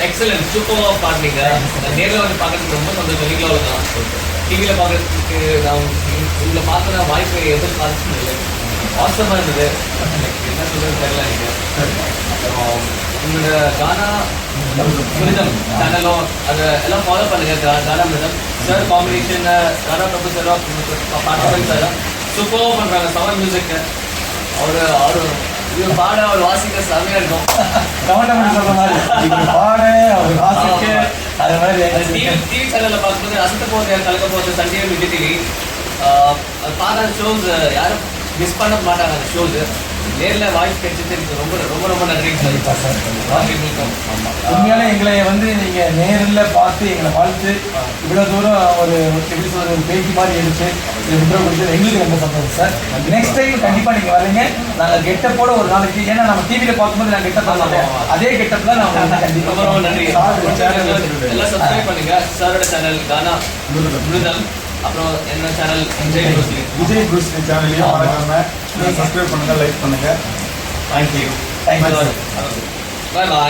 Excellent சூப்பராக பாடுறீங்க. நேரில் வந்து பார்க்கறதுக்கு ரொம்ப சந்தோஷம். வீட்டில் அவ்வளோதான். டிவியில் பார்க்கறதுக்கு நான் உங்களை பார்க்குற வாய்ப்பு எதிர்பார்த்து இல்லை. ஆசமாக இருந்தது. என்ன சொல்றது தெரியல எனக்கு. அப்புறம் உங்களோட கானா மிருதம் சேனலும் அதை எல்லாம் ஃபாலோ பண்ணுங்க. கானா மிருதம் சார் காம்பினேஷன் கானா பிரபு சார் பார்ட்டிபன் சார் சூப்பராக பண்ணுறாங்க. சவர் மியூசிக்கு அவர் இது பாட அவர் வாசிக்க செமையாக இருக்கும். கமெண்ட் சொல்ற மாதிரி பாட அவர் வாசிக்க அது மாதிரி டிவி சேனலில் பார்க்கும்போது அசத்த போகுது கலக்க போகுது சண்டே விஜய் டிவி பாடுற ஷோஸ் யாரும் மிஸ் பண்ண மாட்டாங்க. அந்த ஷோஸு நேரில் வாய்ஸ் கிடைச்சது எனக்கு ரொம்ப ரொம்ப ரொம்ப நன்றிங்க சார். உண்மையாலே எங்களை வந்து நீங்கள் நேரில் பார்த்து எங்களை வாழ்த்து இவ்வளோ தூரம் ஒரு எப்படி சொல்ற ஒரு பேட்டி மாதிரி எடுத்து இவ்வளோ கொடுத்தது எங்களுக்கு ரொம்ப சந்தோஷம் சார். நெக்ஸ்ட் டைம் கண்டிப்பாக நீங்கள் வரீங்க. நாங்கள் கெட்டப்போட ஒரு நாளைக்கு ஏன்னா நம்ம டிவியில் பார்க்கும்போது நாங்கள் கெட்டப் பண்ணோம். அதே கெட்டப்பில் நான் உங்களுக்கு கண்டிப்பாக ரொம்ப நன்றி. எல்லாம் சப்ஸ்கிரைப் பண்ணுங்க. சாரோட சேனல் கானா மிருதம், அப்புறம் என்ன சேனல் விஜய் ப்ரூஸ்லி சேனலையும் மறக்காம சப்ஸ்கிரைப் பண்ணுங்க, லைக் பண்ணுங்க. தேங்க்யூ. தேங்க்யூ. பாய் பாய்.